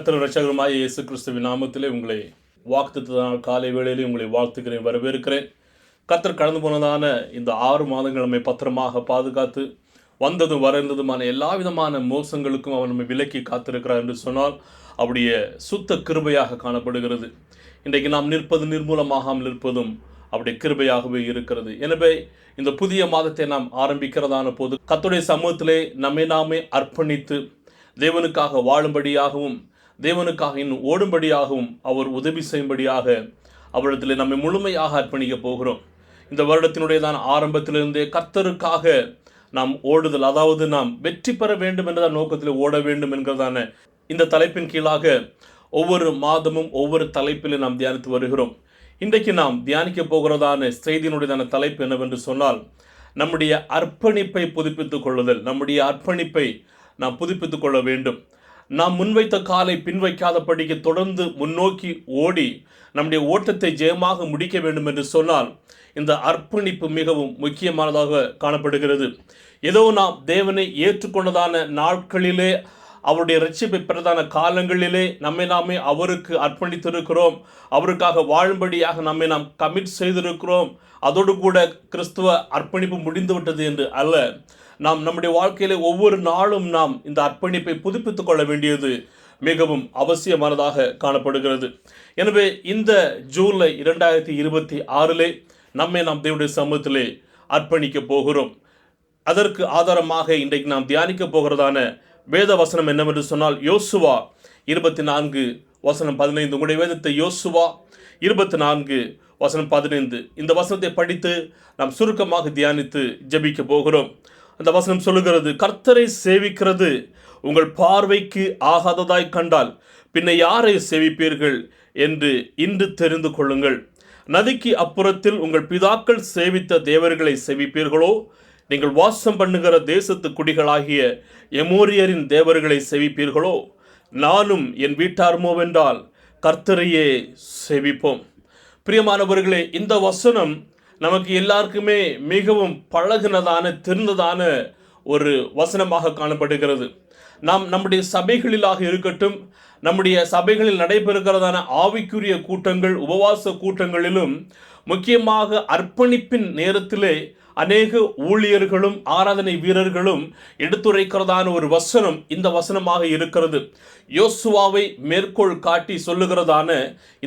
கர்த்தர் ரட்சகருமாய் இயேசு கிறிஸ்துவின் நாமத்திலே உங்களை வாக்குத்தத்தமான காலை வேளையிலே உங்களை வாழ்த்துக்கிறேன், வரவேற்கிறேன். கர்த்தர் கடந்து போனதான இந்த 6 மாதங்கள் நம்மை பத்திரமாக பாதுகாத்து வந்ததும் வரைந்ததுமான எல்லா விதமான மோசங்களுக்கும் அவர் நம்மை விலக்கி காத்திருக்கிறார் என்று சொன்னால் அவருடைய சுத்த கிருபையாக காணப்படுகிறது. இன்றைக்கு நாம் நிற்பது நிர்மூலமாகாமல் இருப்பதும் அவருடைய கிருபையாகவே இருக்கிறது. எனவே இந்த புதிய மாதத்தை நாம் ஆரம்பிக்கிறதான போது கர்த்தருடைய சமூகத்திலே நம்மை நாமே அர்ப்பணித்து தேவனுக்காக வாழும்படியாகவும் தேவனுக்காக இன்னும் ஓடும்படியாகவும் அவர் உதவி செய்யும்படியாக அவரிடத்தில் நம்மை முழுமையாக அர்ப்பணிக்க போகிறோம். இந்த வருடத்தினுடையதான ஆரம்பத்திலிருந்தே கர்த்தருக்காக நாம் ஓடுதல், அதாவது நாம் வெற்றி பெற வேண்டும் என்ற நோக்கத்தில் ஓட வேண்டும் என்கிறதான இந்த தலைப்பின் கீழாக ஒவ்வொரு மாதமும் ஒவ்வொரு தலைப்பில் நாம் தியானித்து வருகிறோம். இன்றைக்கு நாம் தியானிக்க போகிறதான செய்தியினுடையதான தலைப்பு என்னவென்று சொன்னால், நம்முடைய அர்ப்பணிப்பை புதுப்பித்துக் கொள்ளுதல். நம்முடைய அர்ப்பணிப்பை நாம் புதுப்பித்துக் கொள்ள வேண்டும். நாம் முன்வைத்த காலை பின்வைக்காதபடிக்கு தொடர்ந்து முன்னோக்கி ஓடி நம்முடைய ஓட்டத்தை ஜெயமாக முடிக்க வேண்டும் என்று சொன்னால் இந்த அர்ப்பணிப்பு மிகவும் முக்கியமானதாக காணப்படுகிறது. ஏதோ நாம் தேவனை ஏற்றுக்கொண்டதான நாட்களிலே, அவருடைய ரட்சிப்பை பெறதான காலங்களிலே நம்மை நாமே அவருக்கு அர்ப்பணித்திருக்கிறோம், அவருக்காக வாழும்படியாக நம்மை நாம் கமிட் செய்திருக்கிறோம், அதோடு கூட கிறிஸ்துவ அர்ப்பணிப்பு முடிந்துவிட்டது என்று அல்ல. நாம் நம்முடைய வாழ்க்கையிலே ஒவ்வொரு நாளும் நாம் இந்த அர்ப்பணிப்பை புதுப்பித்துக் கொள்ள வேண்டியது மிகவும் அவசியமானதாக காணப்படுகிறது. எனவே இந்த ஜூலை 2026 நம்மை நாம் தேவனுடைய சமூகத்திலே அர்ப்பணிக்க போகிறோம். அதற்கு ஆதாரமாக இன்றைக்கு நாம் தியானிக்க போகிறதான வேத வசனம் என்னவென்று சொன்னால், யோசுவா 24:15. உங்களுடைய வேதத்தை யோசுவா 24:15 இந்த வசனத்தை படித்து நாம் சுருக்கமாக தியானித்து ஜெபிக்க போகிறோம். அந்த வசனம் சொல்லுகிறது, கர்த்தரை சேவிக்கிறது உங்கள் பார்வைக்கு ஆகாததாய் கண்டால் பின்ன யாரை சேவிப்பீர்கள் என்று இன்று தெரிந்து கொள்ளுங்கள். நதிக்கு அப்புறத்தில் உங்கள் பிதாக்கள் சேவித்த தேவர்களை சேவிப்பீர்களோ? நீங்கள் வாசம் பண்ணுகிற தேசத்து குடிகளாகிய எமோரியரின் தேவர்களை சேவிப்பீர்களோ? நானும் என் வீட்டார்மோவென்றால் கர்த்தரையே சேவிப்போம். பிரியமானவர்களே, இந்த வசனம் நமக்கு எல்லாருக்குமே மிகவும் பழகினதான தெரிந்ததான ஒரு வசனமாக காணப்படுகிறது. நாம் நம்முடைய சபைகளிலாக இருக்கட்டும், நம்முடைய சபைகளில் நடைபெறுகிறதான ஆவிக்குரிய கூட்டங்கள், உபவாச கூட்டங்களிலும், முக்கியமாக அர்ப்பணிப்பின் நேரத்திலே அநேக ஊழியர்களும் ஆராதனை வீரர்களும் எடுத்துரைக்கிறதான ஒரு வசனம் இந்த வசனமாக இருக்கிறது. யோசுவாவை மேற்கோள் காட்டி சொல்லுகிறதான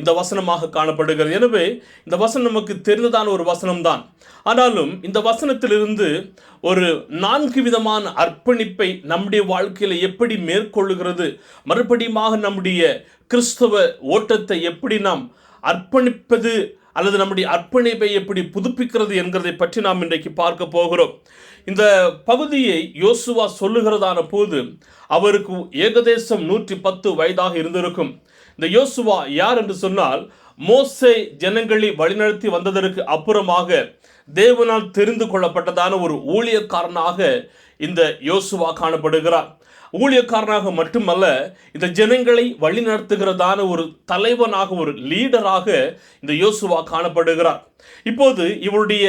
இந்த வசனமாக காணப்படுகிறது. எனவே இந்த வசனம் நமக்கு தெரிந்ததான ஒரு வசனம்தான். ஆனாலும் இந்த வசனத்திலிருந்து ஒரு 4 விதமான அர்ப்பணிப்பை நம்முடைய வாழ்க்கையில் எப்படி மேற்கொள்ளுகிறது, மறுபடியுமாக நம்முடைய கிறிஸ்தவ ஓட்டத்தை எப்படி நாம் அர்ப்பணிப்பது அல்லது நம்முடைய அர்ப்பணிப்பை எப்படி புதுப்பிக்கிறது என்கிறதை பற்றி நாம் இன்றைக்கு பார்க்க போகிறோம். இந்த பகுதியை யோசுவா சொல்லுகிறதான போது அவருக்கு ஏகதேசம் 110 வயதாக இருந்திருக்கும். இந்த யோசுவா யார் என்று சொன்னால், மோசே ஜனங்களை வழிநடத்தி வந்ததற்கு அப்புறமாக தேவனால் தெரிந்து கொள்ளப்பட்டதான ஒரு ஊழியக்காரனாக இந்த யோசுவா காணப்படுகிறார். ஊழியக்காரனாக மட்டுமல்ல, இந்த ஜனங்களை வழி நடத்துகிறதான ஒரு தலைவனாக, ஒரு லீடராக இந்த யோசுவா காணப்படுகிறார். இப்போது இவருடைய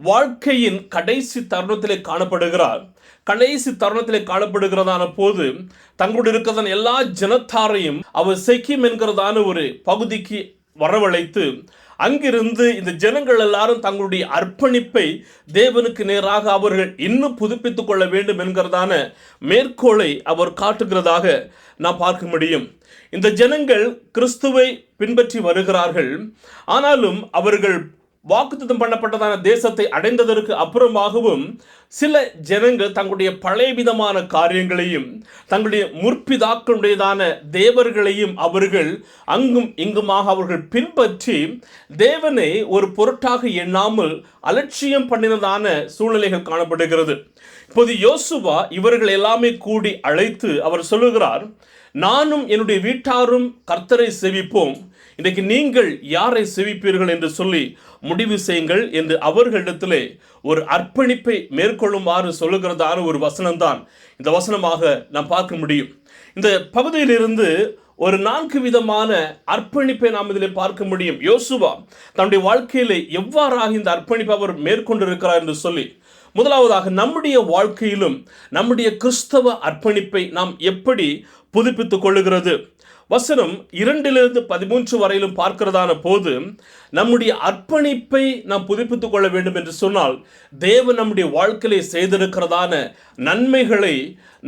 வாழ்க்கையின் கடைசி தருணத்திலே காணப்படுகிறார். கடைசி தருணத்திலே காணப்படுகிறதான போது தங்களுடைய இருக்கிறதான எல்லா ஜனத்தாரையும் அவர் செக்கிம் என்கிறதான ஒரு பகுதிக்கு வரவழைத்து அங்கிருந்து இந்த ஜனங்கள் எல்லாரும் தங்களுடைய அர்ப்பணிப்பை தேவனுக்கு நேராக அவர்கள் இன்னும் புதுப்பித்துக் கொள்ள வேண்டும் என்கிறதான மேற்கோளை அவர் காட்டுகிறதாக நாம் பார்க்க முடியும். இந்த ஜனங்கள் கிறிஸ்துவை பின்பற்றி வருகிறார்கள். ஆனாலும் அவர்கள் வாக்குத்தத்தம் பண்ணப்பட்டதான தேசத்தை அடைந்ததற்கு அப்புறமாகவும் சில ஜனங்கள் தங்களுடைய பழைய விதமான காரியங்களையும் தங்களுடைய முற்பிதாக்களுடையதான தேவர்களையும் அவர்கள் அங்கும் இங்குமாக அவர்கள் பின்பற்றி தேவனை ஒரு பொருட்டாக எண்ணாமல் அலட்சியம் பண்ணினதான சூழ்நிலைகள் காணப்படுகிறது. இப்போது யோசுவா இவர்கள் எல்லாமே கூடி அழைத்து அவர் சொல்லுகிறார், நானும் என்னுடைய வீட்டாரும் கர்த்தரை சேவிப்போம், இன்றைக்கு நீங்கள் யாரை சேவிப்பீர்கள் என்று சொல்லி முடிவு செய்யுங்கள் என்று அவர்களிடத்திலே ஒரு அர்ப்பணிப்பை மேற்கொள்ளுமாறு சொல்லுகிறதான ஒரு வசனம்தான் இந்த வசனமாக நாம் பார்க்க முடியும். இந்த பகுதியிலிருந்து ஒரு 4 விதமான அர்ப்பணிப்பை நாம் இதில் பார்க்க முடியும். யோசுவா தன்னுடைய வாழ்க்கையிலே எவ்வாறாக இந்த அர்ப்பணிப்பை அவர் மேற்கொண்டிருக்கிறார் என்று சொல்லி, முதலாவதாக நம்முடைய வாழ்க்கையிலும் நம்முடைய கிறிஸ்தவ அர்ப்பணிப்பை நாம் எப்படி புதுப்பித்துக் கொள்ளுகிறது. வசனம் 2-13 வரையிலும் பார்க்கிறதான போது நம்முடைய அர்ப்பணிப்பை நாம் புதுப்பித்துக் கொள்ள வேண்டும் என்று சொன்னால் தேவன் நம்முடைய வாழ்க்கையிலே செய்திருக்கிறதான நன்மைகளை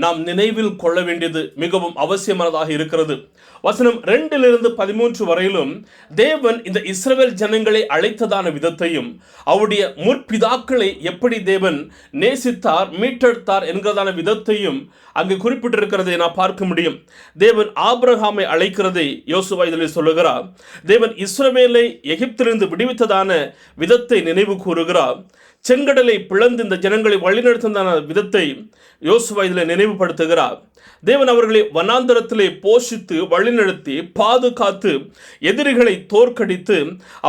நாம் நினைவில் கொள்ள வேண்டியது மிகவும் அவசியமானதாக இருக்கிறது. வசனம் 2-13 வரையிலும் தேவன் இந்த இஸ்ரவேல் ஜனங்களை அழைத்ததான விதத்தையும் அவருடைய முற்பிதாக்களை எப்படி தேவன் நேசித்தார், மீட்டெடுத்தார் என்கிறதான விதத்தையும் அங்கு குறிப்பிட்டிருக்கிறதை நான் பார்க்க முடியும். தேவன் ஆபிரகாமை அழைக்கிறதை யோசுவா இதில் சொல்லுகிறார். தேவன் இஸ்ரவேலை எகிப்திலிருந்து விடுவித்ததான விதத்தை நினைவு கூறுகிறார். செங்கடலை பிளந்து இந்த ஜனங்களை வழிநடத்தின விதத்தை யோசுவா இதில் நினைவுபடுத்துகிறார். தேவன் அவர்களை வனாந்தரத்திலே போஷித்து வழிநடத்தி பாதுகாத்து எதிரிகளை தோற்கடித்து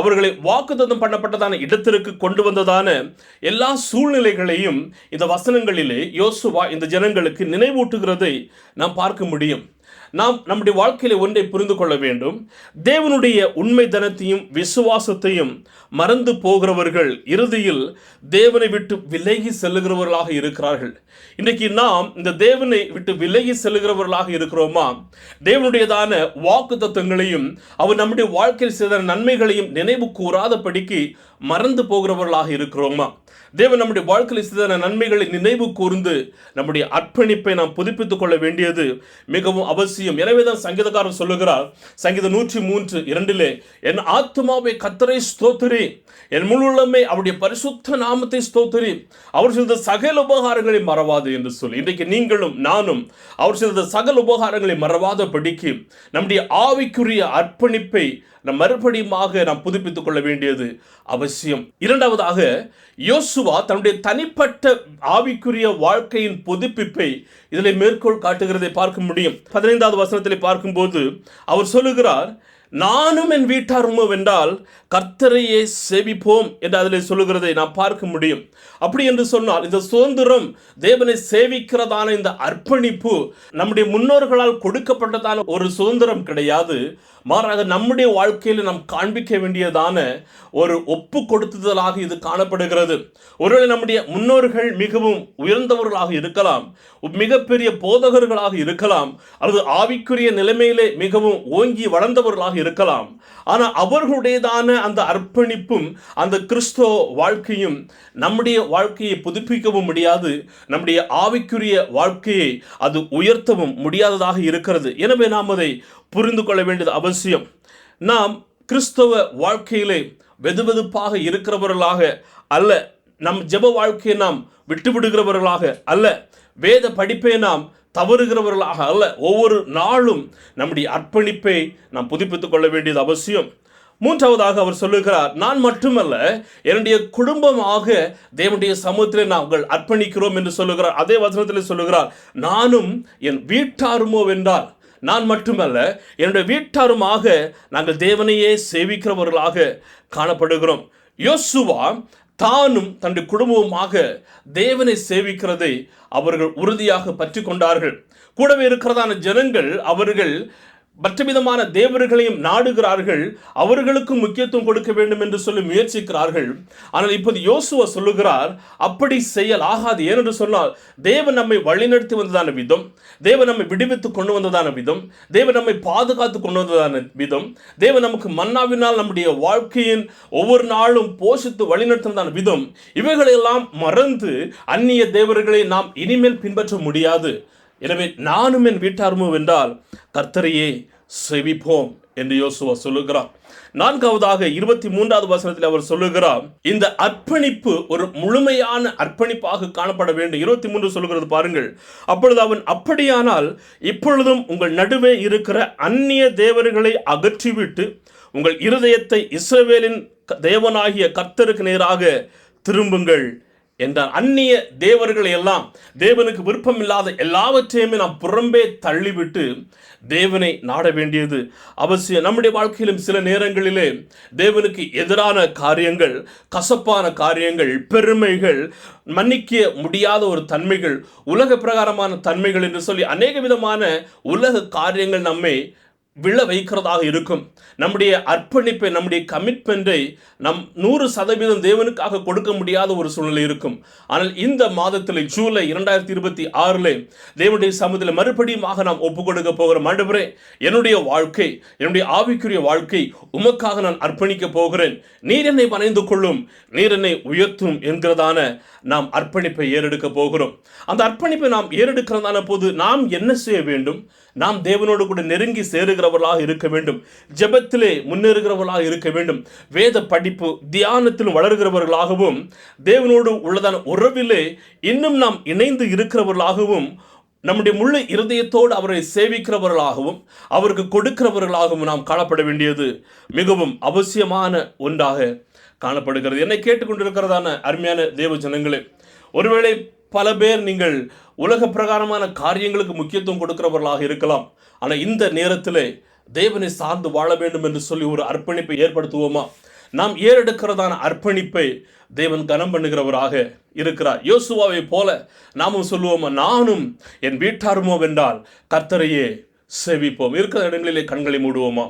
அவர்களை வாக்குத்தத்தம் பண்ணப்பட்டதான இடத்திற்கு கொண்டு வந்ததான எல்லா சூழ்நிலைகளையும் இந்த வசனங்களிலே யோசுவா இந்த ஜனங்களுக்கு நினைவூட்டுகிறதை நாம் பார்க்க முடியும். நாம் நம்முடைய வாழ்க்கையில ஒன்றை புரிந்து கொள்ள வேண்டும். தேவனுடைய உண்மை தனத்தையும் விசுவாசத்தையும் மறந்து போகிறவர்கள் இறுதியில் தேவனை விட்டு விலகி செல்லுகிறவர்களாக இருக்கிறார்கள். இன்றைக்கு நாம் இந்த தேவனை விட்டு விலகி செல்லுகிறவர்களாக இருக்கிறோமா? தேவனுடையதான வாக்கு தத்தங்களையும் அவர் நம்முடைய வாழ்க்கையில் செய்த நன்மைகளையும் நினைவு கூறாதபடிக்கு மறந்து போகிறவர்களாக இருக்கிறோமா? தேவன் நம்முடைய வாழ்க்கையில் செய்த நன்மைகளை நினைவு கூர்ந்து நம்முடைய அர்ப்பணிப்பை நாம் புதுப்பித்துக் கொள்ள வேண்டியது மிகவும் அவசியம். எனவேதான் சங்கீதக்காரர் சொல்லுகிறார், சங்கீதம் 103:2 என் ஆத்துமாவை கர்த்தரை ஸ்தோத்திரி, என் முழுமே அவருடைய பரிசுத்த நாமத்தை ஸ்தோத்திரி, அவர் செய்த சகல உபகாரங்களை மறவாது என்று சொல்லி. இன்றைக்கு நீங்களும் நானும் அவர் செய்த சகல உபகாரங்களை மறவாதபடிக்கு நம்முடைய ஆவிக்குரிய அர்ப்பணிப்பை நாம் மறுபடியுமாக நாம் புதுப்பித்துக் கொள்ள வேண்டியது அவசியம். இரண்டாவதாக யோசுவா தன்னுடைய தனிப்பட்ட ஆவிக்குரிய வாழ்க்கையின் புதுப்பிப்பை இதில் மேற்கோள் காட்டுகிறதை பார்க்க முடியும். 15வது வசனத்தில் பார்க்கும்போது அவர் சொல்லுகிறார், நானும் என் வீட்டாருமோ வென்றால் கர்த்தரையே சேவிப்போம் என்று அதில் சொல்லுகிறதை நாம் பார்க்க முடியும். அப்படி என்று சொன்னால் இந்த சுதந்திரம், தேவனை சேவிக்கிறதான இந்த அர்ப்பணிப்பு நம்முடைய முன்னோர்களால் கொடுக்கப்பட்டதான ஒரு சுதந்திரம் கிடையாது. மாறாக நம்முடைய வாழ்க்கையில் நாம் காண்பிக்க வேண்டியதான ஒரு ஒப்பு கொடுத்துதலாக இது காணப்படுகிறது. ஒருவேளை நம்முடைய முன்னோர்கள் மிகவும் உயர்ந்தவர்களாக இருக்கலாம், மிகப்பெரிய போதகர்களாக இருக்கலாம், அல்லது ஆவிக்குரிய நிலைமையிலே மிகவும் ஓங்கி வளர்ந்தவர்களாக இருக்கலாம். ஆனால் அவர்களுடையதான அந்த அர்ப்பணிப்பும் அந்த கிறிஸ்துவ வாழ்க்கையும் நம்முடைய வாழ்க்கையை புதுப்பிக்கவும் முடியாது, நம்முடைய ஆவிக்குரிய வாழ்க்கையை அது உயர்த்தவும் முடியாததாக இருக்கிறது. எனவே நாம் அதை புரிந்து கொள்ள வேண்டியது அவசியம். நாம் கிறிஸ்தவ வாழ்க்கையிலே வெதுவெதுப்பாக இருக்கிறவர்களாக அல்ல, நம் ஜெப வாழ்க்கையை நாம் விட்டுவிடுகிறவர்களாக அல்ல, வேத படிப்பை நாம் தவறுகிறவர்களாக அல்ல, ஒவ்வொரு நாளும் நம்முடைய அர்ப்பணிப்பை நாம் புதுப்பித்துக் கொள்ள வேண்டியது அவசியம். மூன்றாவதாக அவர் சொல்லுகிறார், நான் மட்டுமல்ல என்னுடைய குடும்பமாக தேவனுடைய சமூகத்திலே நாங்கள் அர்ப்பணிக்கிறோம் என்று சொல்லுகிறார். அதே வசனத்தில் சொல்லுகிறார், நானும் என் வீட்டாருமோ வென்றால், நான் மட்டுமல்ல என்னுடைய வீட்டாருமாக நாங்கள் தேவனையே சேவிக்கிறவர்களாக காணப்படுகிறோம். யோசுவா தானும் தன்னுடைய குடும்பமாக தேவனை சேவிக்கிறதை அவர்கள் உறுதியாக பற்றி கொண்டார்கள். கூடவே இருக்கிறதான ஜனங்கள் அவர்கள் மற்ற விதமான தேவர்களையும் நாடுகிறார்கள், அவர்களுக்கு முக்கியத்துவம் கொடுக்க வேண்டும் என்று சொல்லி முயற்சிக்கிறார்கள். ஆனால் இப்போது யோசுவா சொல்லுகிறார், அப்படி செய்யல் ஆகாது. ஏனென்று சொன்னால் தேவன் நம்மை வழிநடத்தி வந்ததான விதம், தேவன் நம்மை விடுவித்து கொண்டு வந்ததான விதம், தேவன் நம்மை பாதுகாத்து கொண்டு வந்ததான விதம், தேவன் நமக்கு மன்னாவினால் நம்முடைய வாழ்க்கையின் ஒவ்வொரு நாளும் போஷித்து வழிநடத்தினதான விதம், இவைகளெல்லாம் மறந்து அந்நிய தேவர்களை நாம் இனிமேல் பின்பற்ற முடியாது. எனவே நானும் என் வீட்டாருமோ வென்றால் கர்த்தரையே சேவிப்போம் என்று யோசுவா சொல்லுகிறார். நான்காவதாக 23வது வசனத்தில் அவர் சொல்லுகிறார், இந்த அர்ப்பணிப்பு ஒரு முழுமையான அர்ப்பணிப்பாக காணப்பட வேண்டும். 23 சொல்லுகிறது பாருங்கள், அப்பொழுது அவன் அப்படியானால் இப்பொழுதும் உங்கள் நடுவே இருக்கிற அந்நிய தேவர்களை அகற்றிவிட்டு உங்கள் இருதயத்தை இஸ்ரவேலின் தேவனாகிய கர்த்தருக்கு நேராக திரும்புங்கள் என்றார். அந்நிய தேவர்களை எல்லாம், தேவனுக்கு விருப்பம் இல்லாத எல்லாவற்றையுமே நாம் புறம்பே தள்ளிவிட்டு தேவனை நாட வேண்டியது அவசியம். நம்முடைய வாழ்க்கையிலும் சில நேரங்களிலே தேவனுக்கு எதிரான காரியங்கள், கசப்பான காரியங்கள், பெருமைகள், மன்னிக்க முடியாத ஒரு தன்மைகள், உலக பிரகாரமான தன்மைகள் என்று சொல்லி அநேக விதமான உலக காரியங்கள் நம்மை விழ வைக்கிறதாக இருக்கும். நம்முடைய அர்ப்பணிப்பை, நம்முடைய கமிட்மெண்ட்டை நம் 100% தேவனுக்காக கொடுக்க முடியாத ஒரு சூழ்நிலை இருக்கும். ஆனால் இந்த மாதத்தில் ஜூலை 2026 தேவனுடைய சமூகத்தில் மறுபடியுமாக நாம் ஒப்புக் கொடுக்க போகிறோம். ஆண்டவரே, என்னுடைய வாழ்க்கை, என்னுடைய ஆவிக்குரிய வாழ்க்கை உமக்காக நான் அர்ப்பணிக்க போகிறேன். நீர் என்னை வணைந்து கொள்ளும், நீர் என்னை உயர்த்தும் என்கிறதான நாம் அர்ப்பணிப்பை ஏறெடுக்க போகிறோம். அந்த அர்ப்பணிப்பை நாம் ஏறெடுக்கிறதான போது நாம் என்ன செய்ய வேண்டும்? நாம் தேவனோடு கூட நெருங்கி சேருகிறவர்களாக இருக்க வேண்டும். ஜெபத்திலே முன்னேறுகிறவர்களாக இருக்க வேண்டும். வேத படிப்பு, தியானத்திலும் வளர்கிறவர்களாகவும், தேவனோடு உள்ளதான உறவிலே இன்னும் நாம் இணைந்து இருக்கிறவர்களாகவும், நம்முடைய முழு இருதயத்தோடு அவரை சேவிக்கிறவர்களாகவும், அவருக்கு கொடுக்கிறவர்களாகவும் நாம் காணப்பட வேண்டியது மிகவும் அவசியமான ஒன்றாக காணப்படுகிறது. என்னை கேட்டுக்கொண்டிருக்கிறதான அருமையான தேவ ஜனங்களே, ஒருவேளை பல பேர் நீங்கள் உலக பிரகாரமான காரியங்களுக்கு முக்கியத்துவம் கொடுக்கிறவர்களாக இருக்கலாம். ஆனால் இந்த நேரத்தில் தேவனை சார்ந்து வாழ வேண்டும் என்று சொல்லி ஒரு அர்ப்பணிப்பை ஏற்படுத்துவோமா? நாம் ஏறெடுக்கிறதான அர்ப்பணிப்பை தேவன் கனம் பண்ணுகிறவராக இருக்கிறார். யோசுவாவை போல நாமும் சொல்லுவோமா, நானும் என் வீட்டாருமோ வென்றால் கர்த்தரையே சேவிப்போம். இருக்கிற இடங்களிலே கண்களை மூடுவோமா?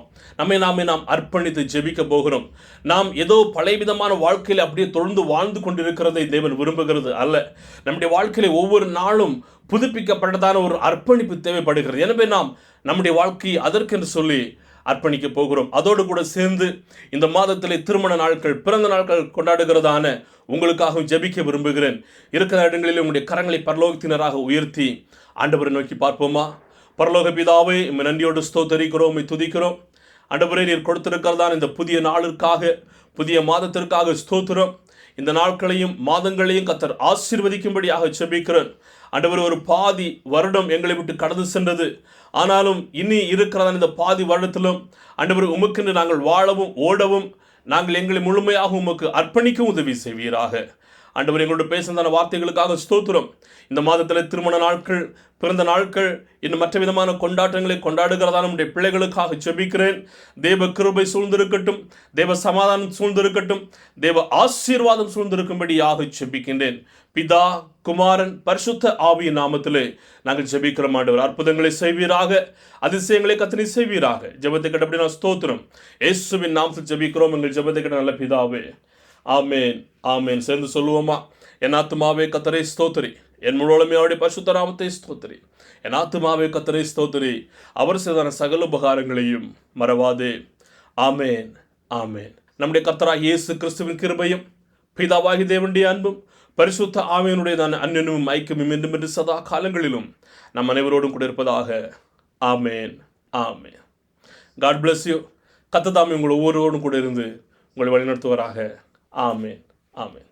நாம் அர்ப்பணித்து ஜெபிக்க போகிறோம். நாம் ஏதோ பலவிதமான வாழ்க்கையில் அப்படியே தொடர்ந்து வாழ்ந்து கொண்டிருக்கிறதை தேவன் விரும்புகிறது அல்ல. நம்முடைய வாழ்க்கையில ஒவ்வொரு நாளும் புதுப்பிக்கப்பட்டதான ஒரு அர்ப்பணிப்பு தேவைப்படுகிறது. எனவே நாம் நம்முடைய வாழ்க்கையை அதற்கென்று சொல்லி அர்ப்பணிக்க போகிறோம். அதோடு கூட சேர்ந்து இந்த மாதத்திலே திருமண நாட்கள், பிறந்த நாட்கள் கொண்டாடுகிறதான உங்களுக்காகவும் ஜெபிக்க விரும்புகிறேன். இருக்கிற இடங்களில் உங்களுடைய கரங்களை பரலோகத்தினராக உயர்த்தி ஆண்டவரை நோக்கி பார்ப்போமா? பரலோக பிதாவே, இம்மை நன்றியோடு ஸ்தோத்தரிக்கிறோம், இம்மை துதிக்கிறோம். ஆண்டவரே, நீர் கொடுத்திருக்கிறதான இந்த புதிய நாளுக்காக, புதிய மாதத்திற்காக ஸ்தோத்திரம். இந்த நாட்களையும் மாதங்களையும் கர்த்தர் ஆசீர்வதிக்கும்படியாக ஜெபிக்கிறேன். ஆண்டவர், ஒரு பாதி வருடம் எங்களை விட்டு கடந்து சென்றது. ஆனாலும் இனி இருக்கிறதான இந்த பாதி வருடத்திலும் ஆண்டவர் உமக்கென்று நாங்கள் வாழவும் ஓடவும், நாங்கள் எங்களை முழுமையாக உமக்கு அர்ப்பணிக்கவும் உதவி செய்வீராக. ஆண்டவர், எங்களோட பேசுனதான வார்த்தைகளுக்காக ஸ்தோத்திரம். இந்த மாதத்தில் திருமண நாட்கள், பிறந்த நாட்கள், இன்னும் மற்ற விதமான கொண்டாட்டங்களை கொண்டாடுகிறதான நம்முடைய பிள்ளைகளுக்காக ஜெபிக்கிறேன். தேவ கிருபை சூழ்ந்திருக்கட்டும், தேவ சமாதானம் சூழ்ந்திருக்கட்டும், தேவ ஆசீர்வாதம் சூழ்ந்திருக்கும்படியாக ஜெபிக்கின்றேன். பிதா, குமாரன், பரிசுத்த ஆவியின் நாமத்திலே நாங்கள் ஜெபிக்கிறோம். ஆண்டவர், அற்புதங்களை செய்வீராக, அதிசயங்களை கர்த்தர் செய்வீராக. ஜெபத்தை கேட்டபடி நான் ஸ்தோத்திரம். இயேசுவின் நாமத்தில் ஜெபிக்கிறோம் எங்கள் ஜெபத்தை கேட்ட நல்ல பிதாவே, ஆமேன், ஆமேன். சேர்ந்து சொல்லுவோமா? என் ஆத்துமாவே கர்த்தரை ஸ்தோத்திரி, என் முழுவதுமே அவருடைய பரிசுத்த நாமத்தை ஸ்தோத்திரி. என் ஆத்துமாவே கர்த்தரை ஸ்தோத்திரி, அவர் செய்தான சகல உபகாரங்களையும் மறவாதே. ஆமேன், ஆமேன். நம்முடைய கர்த்தராகிய இயேசு கிறிஸ்துவின் கிருபையும், பிதாவாகி தேவனுடைய அன்பும், பரிசுத்த ஆவியினுடையதான அன்பினும் ஐக்கியமும் என்றும் என்று சதா காலங்களிலும் நம் அனைவரோடும் கூட இருப்பதாக. Amen, amen. God bless you. கர்த்தர் தாமே உங்கள் ஒவ்வொருவரோடும் கூட இருந்து உங்களை வழிநடத்துவராக. ஆமேன், ஆமேன்.